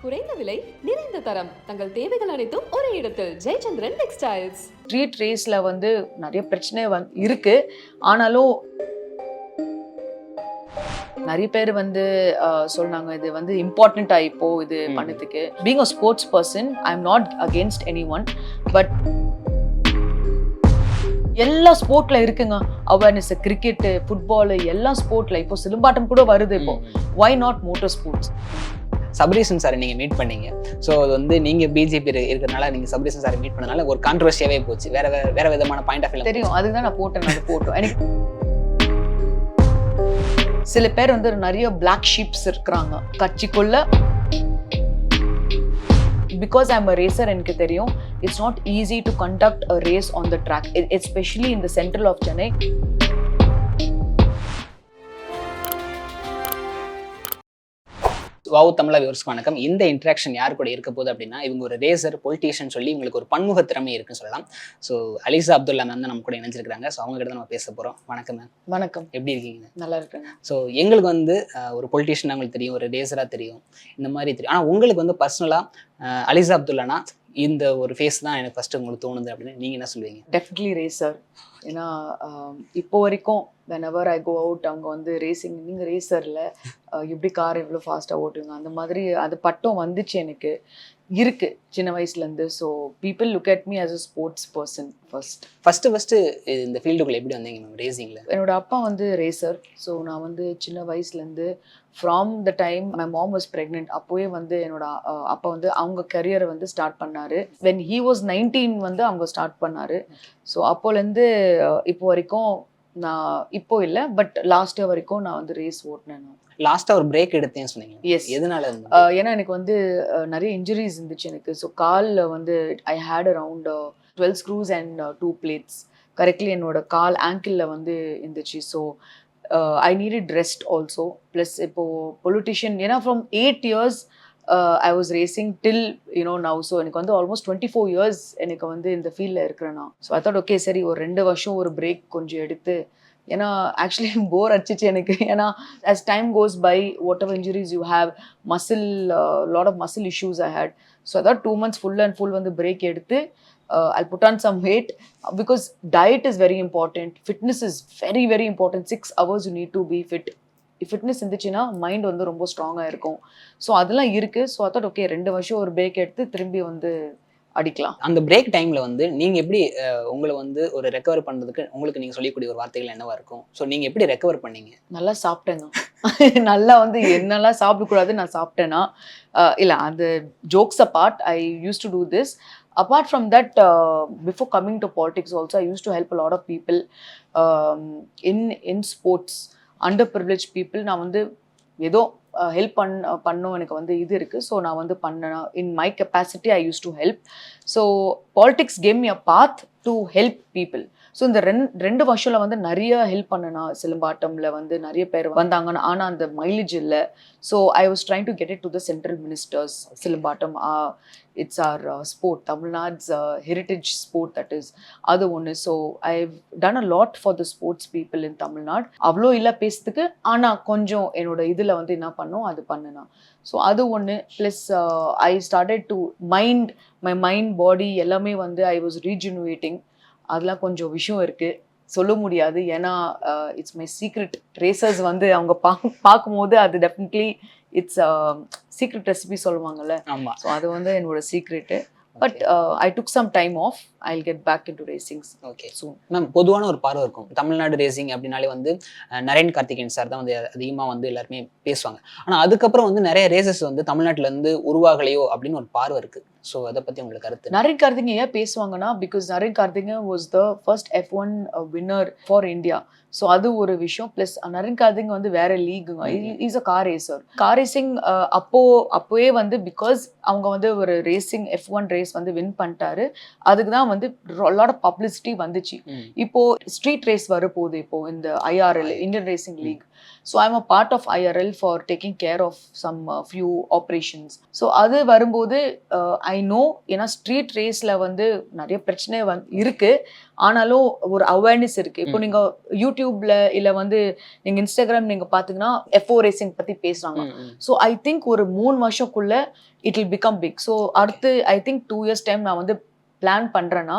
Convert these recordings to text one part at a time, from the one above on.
குறைந்த விலை நிறைந்த தரம் தங்கள் தேவைகள் அனைத்தும் ஒரே இடத்தில் ஜெயச்சந்திரன் டெக்ஸ்டைல்ஸ். ஸ்ட்ரீட் ரேஸ்ல வந்து நிறைய பிரச்சனை இருக்கு. ஆனாலும் நிறைய பேர் வந்து சொன்னாங்க இது வந்து இம்பார்ட்டண்டா இப்போ இது பண்ணதுக்கு. Being a sports person, I am not against any one, but எல்லா ஸ்போர்ட்ல இருக்குங்க அவேர்னஸ். கிரிக்கெட், ஃபுட்பால், எல்லா ஸ்போர்ட்ல இப்போ சிலம்பாட்டம் கூட வருது. இப்போ why not motor sports? Sabareesan சாரை நீங்கள் மீட் பண்ணீங்க. ஸோ அது வந்து நீங்கள் பிஜேபி இருக்கிறதுனால நீங்கள் சபரீசன் சாரை மீட் பண்ணனால ஒரு கான்ட்ரவர்சியாவே போச்சு. வேற விதமான பாயிண்ட் ஆஃப் வியூ தெரியும். அதுக்கு தான் நான் போட்டேன். அது போட்டோம். எனக்கு சில பேர் வந்து நிறைய பிளாக் ஷீப்ஸ் இருக்கிறாங்க கட்சிக்குள்ள. Because I am a racer, எனக்கு தெரியும் it's not easy to conduct a race on the track, especially in the central of Chennai. Wow Tamizha வியூவர்ஸ்க்கு வணக்கம். இந்த இன்ட்ராக்ஷன் யார் கூட இருக்க போகுது அப்படின்னா, இவங்க ஒரு ரேசர், பொலிட்டீஷியன் சொல்லி இவங்களுக்கு ஒரு பன்முக திறமை இருக்குன்னு சொல்லலாம். ஸோ அலிசா அப்துல்லா மேம் தான் நம்ம கூட இணைஞ்சிருக்காங்க. ஸோ அவங்க கிட்ட தான் நம்ம பேச போகிறோம். வணக்கம் மேம். வணக்கம். எப்படி இருக்கீங்க? நல்லா இருக்கேங்க. ஸோ எங்களுக்கு வந்து ஒரு பொலிட்டீஷியன் உங்களுக்கு தெரியும், ஒரு ரேசராக தெரியும், இந்த மாதிரி தெரியும். ஆனால் உங்களுக்கு வந்து பர்சனலாக அலிசா அப்துல்லானா இந்த ஒரு ஃபேஸ் தான் எனக்கு ஃபர்ஸ்ட் உங்களுக்கு தோணுது அப்படின்னு நீங்கள் என்ன சொல்லுவீங்க? Definitely racer. ஏன்னா இப்போ வரைக்கும் whenever I go out, அவங்க வந்து ரேசிங், நீங்கள் ரேசரில் எப்படி கார் எவ்வளோ ஃபாஸ்ட்டாக ஓட்டுவீங்க, அந்த மாதிரி அது பட்டம் வந்துச்சு எனக்கு, இருக்கு சின்ன வயசுலேருந்து. So people look at me as a sports person. First இந்த ஃபீல்டுக்குள்ளே எப்படி வந்தீங்க மேம் ரேசிங்கில்? என்னோட அப்பா வந்து ரேசர். ஸோ நான் வந்து சின்ன வயசுலேருந்து from the time my mom was pregnant, அப்போவே வந்து என்னோட அப்பா வந்து அவங்க கரியரை வந்து ஸ்டார்ட் பண்ணார். வென் ஹீ வாஸ் 19 வந்து அவங்க ஸ்டார்ட் பண்ணார். ஸோ அப்போலேருந்து இப்போ வரைக்கும் நான், இப்போ இல்லை பட் லாஸ்ட் இயர் வரைக்கும் நான் வந்து ரேஸ் ஓட்டினேன். லாஸ்ட்டாக ஒரு பிரேக் எடுத்தேன்னு சொன்னீங்க. எஸ். எதனால? ஏன்னா எனக்கு வந்து நிறைய இன்ஜுரிஸ் இருந்துச்சு எனக்கு. ஸோ காலில் வந்து I had around 12 screws and 2 plates. Correctly என்னோட கால் ஆங்கிளில் வந்து இருந்துச்சு. So I needed rest also. Plus இப்போது பொலிட்டிஷியன், ஏன்னா from 8 years I was racing till now. So எனக்கு வந்து ஆல்மோஸ்ட் 24 years எனக்கு வந்து இந்த ஃபீல்டில் இருக்கிறேன்னா. ஸோ ஐ தாட் ஓகே, சரி ஒரு 2 வருஷம் ஒரு பிரேக் கொஞ்சம் எடுத்து, ஏன்னா ஆக்சுவலி போர் அடிச்சிச்சு எனக்கு. ஏன்னா as time goes by, whatever injuries you have, muscle, lot of muscle issues I had. So I thought 2 months full and full வந்து break எடுத்து I'll put on some weight, because diet is very important, fitness is very very important. 6 hours you need to be fit. Fitness இருந்துச்சுன்னா mind வந்து ரொம்ப ஸ்ட்ராங்காக இருக்கும். So அதெல்லாம் இருக்குது. So அதாட் okay 2 வருஷம் ஒரு பிரேக் எடுத்து திரும்பி வந்து அடிக்கலாம். அந்த பிரேக் டைமில் வந்து நீங்கள் எப்படி உங்களை வந்து ஒரு ரெக்கவர் பண்ணுறதுக்கு உங்களுக்கு நீங்கள் சொல்லக்கூடிய ஒரு வார்த்தைகள் என்னவா இருக்கும்? ஸோ நீங்கள் எப்படி ரெக்கவர் பண்ணீங்க? நல்லா சாப்பிட்டேங்க. நல்லா வந்து என்னெல்லாம் சாப்பிடக்கூடாது நான் சாப்பிட்டேன்னா, இல்லை அந்த jokes apart, I use to do this. Apart from that, before coming to politics also, I used to help a lot of people in sports, underprivileged people. நான் வந்து ஏதோ ஹெல்ப் பண்ணோம், எனக்கு வந்து இது இருக்குது. ஸோ நான் வந்து பண்ணேன். In my capacity I use to help. So politics came me a path to help people. So இந்த 2 வருஷத்தில் வந்து நிறைய ஹெல்ப் பண்ணனா. சிலம்பாட்டமில் வந்து நிறைய பேர் வந்தாங்கன்னா, ஆனால் அந்த மைலேஜ் இல்லை. So I was trying to get it to the central ministers. Silambattam it's our sport, Tamil Nadu's heritage sport, that is அது ஒன்று. So I have done a lot for the sports people in Tamil Nadu. அவ்வளோ இல்லை பேசுறதுக்கு, ஆனால் கொஞ்சம் என்னோட இதில் வந்து என்ன பண்ணோம் அது பண்ணுனா. ஸோ அது ஒன்று. Plus I started to my mind பாடி எல்லாமே வந்து ஐ வாஸ் ரீஜெனுவேட்டிங். அதெல்லாம் கொஞ்சம் விஷயம் இருக்குது, சொல்ல முடியாது. ஏன்னா இட்ஸ் மை சீக்ரெட். ரேசர்ஸ் வந்து அவங்க பார்க்கும்போது அது டெஃபினெட்லி இட்ஸ் சீக்ரெட் ரெசிபி சொல்லுவாங்கல்ல. ஆமாம். ஸோ அது வந்து என்னோட secret. But I took some time off. I'll get back into racings. Okay. So ma'am, பொதுவான ஒரு பார்வை இருக்கும் தமிழ்நாடு ரேசிங் அப்படின்னாலே வந்து நரேன் கார்த்திகேயன் சார் தான் வந்து அதிகமாக வந்து எல்லாருமே பேசுவாங்க. ஆனால் அதுக்கப்புறம் வந்து நிறைய ரேசஸ் வந்து தமிழ்நாட்டிலேருந்து உருவாகலையோ அப்படின்னு ஒரு பார்வை இருக்குது. ஸோ அதை பற்றி உங்களுக்கு கருத்து? நரேன் கார்த்திகேயன் ஏன் பேசுவாங்கன்னா, because Naren Karthikeyan was the first F1 winner for India. So அது ஒரு விஷயம். ப்ளஸ் நரேன் கார்த்திகேயன் வந்து வேற லீகுங்க. Is a car racer. Car racing அப்போவே வந்து பிகாஸ் அவங்க வந்து ஒரு ரேசிங் F1 ரேஸ் வந்து வின் பண்ணிட்டாரு. அதுக்கு தான் வந்து லாட் ஆஃப் பப்ளிசிட்டி வந்துச்சு. இப்போ ஸ்ட்ரீட் ரேஸ் வரப்போகுது இப்போ இந்த IRL, Indian racing league. So I'm a part of IRL for taking care of some few operations. So அது வரும்போது ஐ நோ, ஏன்னா ஸ்ட்ரீட் ரேஸில் வந்து நிறைய பிரச்சனை இருக்கு, ஆனாலும் ஒரு அவேர்னஸ் இருக்கு. இப்போ நீங்க யூடியூப்ல இல்லை வந்து நீங்க இன்ஸ்டாகிராம் நீங்க பாத்தீங்கன்னா F4 ரேசிங் பத்தி பேசுறாங்க. ஸோ ஐ திங்க் ஒரு 3 வருஷக்குள்ள it will become big. So அடுத்து ஐ திங்க் 2 years டைம் நான் வந்து பிளான் பண்றேன்னா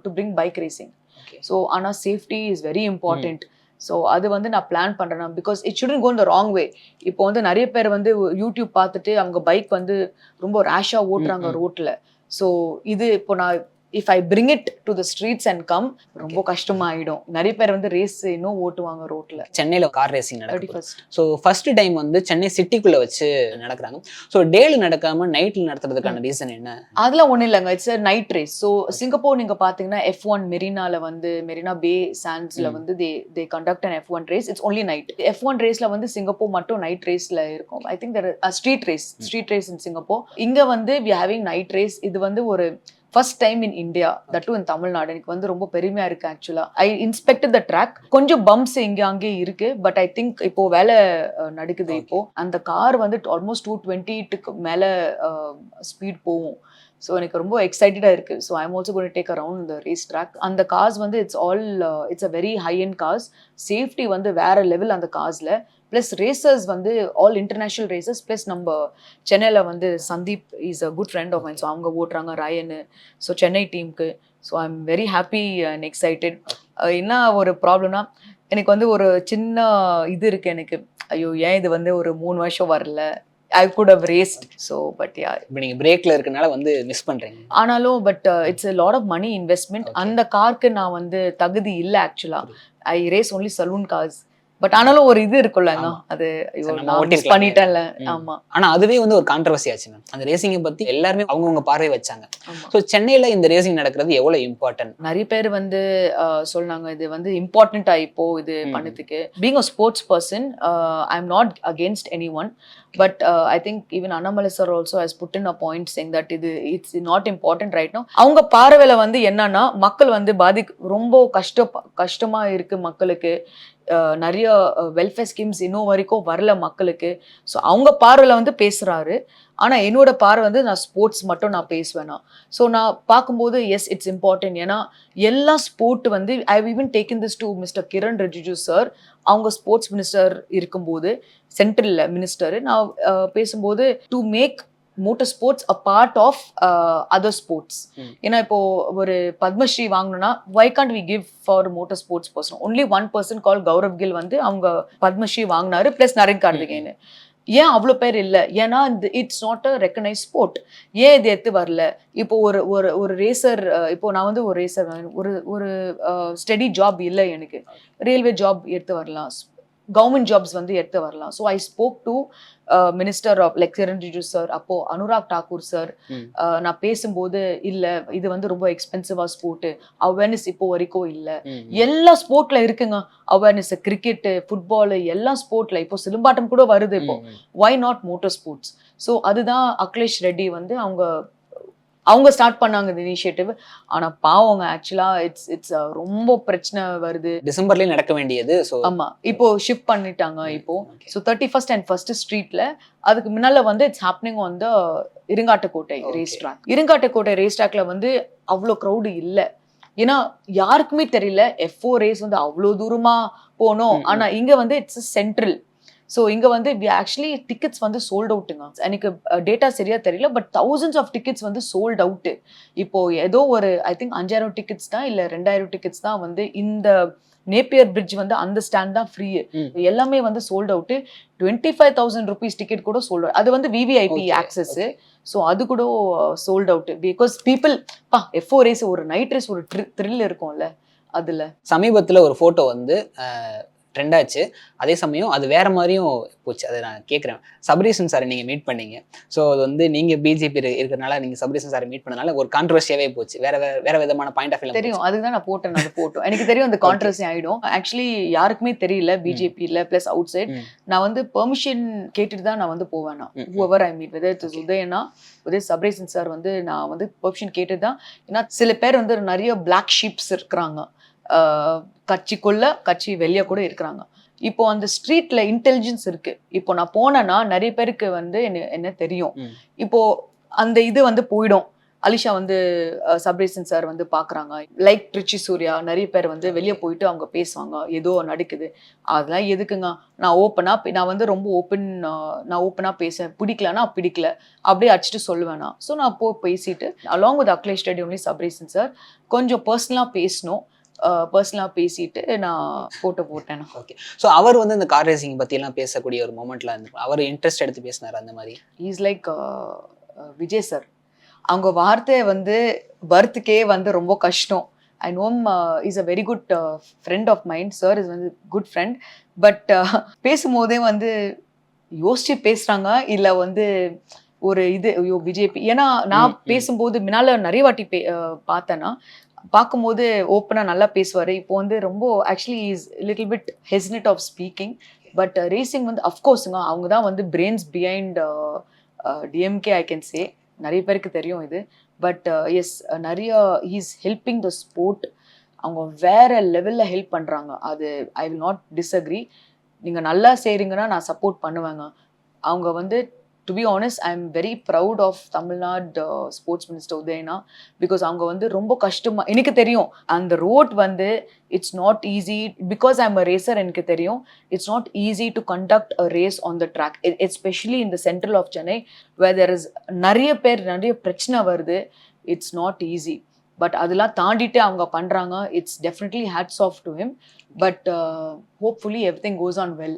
to bring bike racing. So ஆனால் safety is very important. So அது வந்து நான் பிளான் பண்றேன்னா, because it shouldn't go in the wrong way. இப்போ வந்து நிறைய பேர் வந்து யூடியூப் பார்த்துட்டு அவங்க பைக் வந்து ரொம்ப ரேஷா ஓட்டுறாங்க ரோட்ல. ஸோ இது இப்போ நான் if I bring it to the streets and come, ரொம்ப கஷ்டமாயிடும். நிறைய பேர் வந்து ரேஸ் இன்னும் ஓட்டுவாங்க ரோட்ல. சென்னையில கார் ரேசிங் நடக்குது. ஸோ ஃபர்ஸ்ட் டைம் வந்து சென்னை சிட்டிக்குள்ள வச்சு நடக்கிறாங்க. ஸோ டேல நடக்காம நைட்ல நடத்துறதுக்கான ரீசன் என்ன? அதெல்லாம் ஒன்றும் இல்லைங்க, it's night race. So Singapore நீங்க பாத்தீங்கன்னா F1 மெரினால வந்து மெரினா பே சாண்ட்ஸ்ல வந்து தே conduct an F1 race. It's only night. F1 ரேஸ்ல வந்து சிங்கப்பூர் மட்டும் நைட் ரேஸ்ல இருக்கும். I think street race in Singapore. இங்க வந்து வி ஹேவிங் நைட் ரேஸ். இது வந்து ஒரு first time in India, that to in Tamil Nadu. எனக்கு வந்து ரொம்ப பெருமையா இருக்கு. ஆக்சுவலா ஐ இன்ஸ்பெக்டட் த ட்ராக். கொஞ்சம் பம்ப்ஸ் இங்க அங்கே இருக்கு, பட் ஐ திங்க் இப்போ வேலை நடக்குது. இப்போ அந்த கார் வந்து ஆல்மோஸ்ட் 220க்கு மேல ஸ்பீட் போகும். ஸோ எனக்கு ரொம்ப எக்ஸைட்டடா இருக்கு. So I'm also going to take around the race track. அந்த கார்ஸ் வந்து it's a very high end cars. Safety வந்து வேற லெவல் அந்த கார்ஸ்ல. ப்ளஸ் ரேசர்ஸ் வந்து ஆல் இன்டர்நேஷ்னல் ரேசர்ஸ். ப்ளஸ் நம்ம சென்னையில் வந்து Sandeep is a good friend of mine. So அவங்க ஓட்டுறாங்க ராயனு. ஸோ சென்னை டீமுக்கு. So I am very happy and excited. என்ன ஒரு ப்ராப்ளம்னா, எனக்கு வந்து ஒரு சின்ன இது இருக்கு எனக்கு. ஐயோ, ஏன் இது வந்து ஒரு 3 வருஷம் வரல, I could have raced. So, but yeah. இப்போ நீங்க பிரேக்ல இருக்கனால வந்து மிஸ் பண்றீங்க. ஆனாலும் but it's a lot of money investment. அந்த காருக்கு நான் வந்து தகுதி இல்ல ஆக்சுவலா. I race only saloon cars. But ஆனாலும் ஒரு இது இருக்குல்ல, அது பண்ணிட்டேன்ல. ஆமா. ஆனா அதுவே வந்து ஒரு கான்ட்ரவர்சி ஆச்சு மேம். அந்த ரேசிங்கை பத்தி எல்லாருமே அவங்கவுங்க பார்வை வச்சாங்க. ஸோ சென்னையில இந்த ரேசிங் நடக்கிறது எவ்வளவு இம்பார்ட்டன்ட்? நிறைய பேர் வந்து சொன்னாங்க இது வந்து இம்பார்ட்டன்டா இப்போ இது பண்ணதுக்கு. Being a sports person, I am not against any one. But I think even Annamalai sir also has put in a point saying that it's not important right now. அவங்க பார்வையில வந்து என்னன்னா, மக்கள் வந்து ரொம்ப கஷ்டமா இருக்கு மக்களுக்கு. நிறைய வெல்ஃபேர் ஸ்கீம்ஸ் இன்னும் வரைக்கும் வரல மக்களுக்கு. ஸோ அவங்க பார்வையில வந்து பேசுறாரு. ஆனால் என்னோட பார்வை வந்து நான் ஸ்போர்ட்ஸ் மட்டும் நான் பேசுவேனா. ஸோ நான் பார்க்கும்போது எஸ் இட்ஸ் இம்பார்ட்டன்ட். ஏன்னா எல்லா ஸ்போர்ட் வந்து I have even taken this to mister Kiren Rijiju sir. அவங்க ஸ்போர்ட்ஸ் மினிஸ்டர் இருக்கும்போது, சென்ட்ரல் மினிஸ்டர், நான் பேசும்போது to make motor sports a part of other sports. ஏன்னா இப்போ ஒரு பத்மஸ்ரீ வாங்கணும்னா why can't we give for motor sports person. Only one person call Gaurav Gill வந்து அவங்க பத்மஸ்ரீ வாங்கினாரு, பிளஸ் நரேன் கார்த்திகேயன். ஏன் அவ்வளோ பேர் இல்லை? ஏன்னா it's not a recognise sport. ஏன் இது எடுத்து வரல? இப்போ ஒரு ரேசர், இப்போ நான் வந்து ஒரு ரேசர், ஒரு ஸ்டடி ஜாப் இல்லை எனக்கு. ரயில்வே ஜாப் எடுத்து வரலாம், கவர்மெண்ட் ஜாப்ஸ் வந்து எடுத்து வரலாம். So I spoke to minister of like Kiren Rijiju sir, அப்போ அனுராக் தாக்கூர் சார். நான் பேசும்போது இல்லை இது வந்து ரொம்ப எக்ஸ்பென்சிவா ஸ்போர்ட்டு, அவேர்னஸ் இப்போ வரைக்கும் இல்லை. எல்லா ஸ்போர்ட்ல இருக்குங்க அவேர்னஸ். கிரிக்கெட்டு, ஃபுட்பாலு, எல்லா ஸ்போர்ட்ல. இப்போ சிலம்பாட்டம் கூட வருது. இப்போ why not motor sports? So அதுதான் அகிலேஷ் ரெட்டி வந்து அவங்க ஸ்டார்ட் பண்ணாங்க இந்த இனிஷியேட்டிவ். ஆனா பாவங்க ஆக்சுவலா இட்ஸ் ரொம்ப பிரச்சனை வருது. டிசம்பர்லயே நடக்க வேண்டியது. ஆமா, இப்போ ஷிஃப்ட் பண்ணிட்டாங்க. இப்போ ஸோ 31st and 1st ஸ்ட்ரீட்ல. அதுக்கு முன்னால வந்து it's happening on the Irungattukottai race track. Irungattukottai race ட்ராக்ல வந்து அவ்வளோ க்ரௌடு இல்லை. ஏன்னா யாருக்குமே தெரியல F4 ரேஸ் வந்து அவ்வளோ தூரமா போனோம். ஆனா இங்க வந்து இட்ஸ் சென்ட்ரல். ஸோ இங்கே வந்து ஆக்சுவலி டிக்கெட்ஸ் வந்து சோல்ட் அவுட்டுங்க. எனக்கு டேட்டா சரியா தெரியல, பட் thousands ஆஃப் டிக்கெட்ஸ் வந்து சோல்ட் அவுட்டு. இப்போ ஏதோ ஒரு ஐ திங்க் 5000 டிக்கெட்ஸ் தான் இல்லை 2000 டிக்கெட்ஸ் தான் வந்து இந்த நேப்பியர் பிரிட்ஜ் வந்து அந்த ஸ்டாண்ட் தான் ஃப்ரீ. எல்லாமே வந்து சோல்ட் அவுட்டு. 25,000 rupees டிக்கெட் கூட சோல்ட் அவுட். அது வந்து VVIP ஆக்சஸ். ஸோ அது கூட sold out. Because people F4 race ஒரு நைட் ரேஸ் ஒரு த்ரில் இருக்கும்ல. அதுல சமீபத்தில் ஒரு ஃபோட்டோ வந்து ட்ரெண்ட் ஆச்சு. அதே சமயம் அது வேற மாதிரியும் போச்சு. அதை நான் கேட்குறேன். சபரீசன் சாரை நீங்கள் மீட் பண்ணீங்க. ஸோ அது வந்து நீங்கள் பிஜேபி இருக்கிறனால நீங்கள் சபரீசன் சாரை மீட் பண்ணனால ஒரு கான்ட்ரவர்சியாவே போச்சு. வேற விதமான பாயிண்ட் ஆஃப் வியூ தெரியும். அதுதான் நான் போட்டேன் அந்த போட்டோ. எனக்கு தெரியும் அந்த கான்ட்ரவர்சி ஆயிடும். ஆக்சுவலி யாருக்குமே தெரியல பிஜேபியில் பிளஸ் அவுட் சைட். நான் வந்து பெர்மிஷன் கேட்டுட்டு தான் நான் வந்து போவேன். whoever I meet, whether it's உதயனா சபரீசன் சார் வந்து நான் வந்து பெர்மிஷன் கேட்டு தான். ஏன்னா சில பேர் வந்து நிறைய பிளாக் ஷீப்ஸ் இருக்கிறாங்க கட்சிக்குள்ள, கட்சி வெளியே கூட இருக்கிறாங்க. இப்போ அந்த ஸ்ட்ரீட்ல இன்டெலிஜென்ஸ் இருக்கு. இப்போ நான் போனேன்னா நிறைய பேருக்கு வந்து என்ன தெரியும். இப்போ அந்த இது வந்து போயிடும். அலிஷா வந்து சப்ரேசன் சார் வந்து பாக்குறாங்க, லைக் ட்ரிச்சி சூர்யா நிறைய பேர் வந்து வெளியே போயிட்டு அவங்க பேசுவாங்க, ஏதோ நடக்குது. அதெல்லாம் எதுக்குங்க, நான் ஓப்பனா நான் வந்து ரொம்ப நான் ஓப்பனா பேச பிடிக்கலன்னா பிடிக்கல அப்படியே அடிச்சுட்டு சொல்லுவேன். ஸோ நான் பேசிட்டு along with Akhilesh Reddy only Sabareesan sir கொஞ்சம் பர்சனலாக பேசணும். பர்சனலாக பேசிட்டு நான் போட்டேன். ஓகே. ஸோ அவர் வந்து இந்த கார் ரேசிங் பத்தி எல்லாம் பேசக்கூடிய ஒரு மொமெண்ட்ல இருந்து அவர் இன்ட்ரெஸ்ட் எடுத்து பேசினார் அந்த மாதிரி. இஸ் லைக் விஜய் சார், அவங்க வார்த்தை வந்து பர்த்துக்கே வந்து ரொம்ப கஷ்டம். I know him is a very good friend of mind. Sir is வந்து குட் ஃப்ரெண்ட். பட் பேசும்போதே வந்து யோசிச்சு பேசுறாங்க இல்லை வந்து ஒரு இது ஐயோ பிஜேபி. ஏன்னா நான் பேசும்போது முன்னால நிறைய வாட்டி பார்த்தேன்னா பார்க்கும்போது ஓப்பனாக நல்லா பேசுவார். இப்போ வந்து ரொம்ப actually is little bit hesitant of speaking. But racing வந்து அஃப்கோர்ஸுங்க அவங்க தான் வந்து brains behind DMK I can say. நிறைய பேருக்கு தெரியும் இது. பட் எஸ் நிறைய ஹீஸ் ஹெல்பிங் த ஸ்போர்ட். அவங்க வேற லெவலில் ஹெல்ப் பண்ணுறாங்க. அது ஐ வில் நாட் டிஸ்அக்ரி. நீங்கள் நல்லா செய்கிறீங்கன்னா நான் சப்போர்ட் பண்ணுவேங்க. அவங்க வந்து to be honest I am very proud of Tamil Nadu sports minister உதயனா. பிகாஸ் அவங்க வந்து ரொம்ப கஷ்டமாக எனக்கு தெரியும் அந்த ரோட் வந்து it's not easy. Because I am a racer எனக்கு தெரியும் it's not easy to conduct a race on the track, especially in the central of Chennai where there is நிறைய பிரச்சனை வருது. It's not easy. பட் அதெல்லாம் தாண்டிட்டு அவங்க பண்ணுறாங்க. It's definitely hats off to him. But hopefully everything goes on well.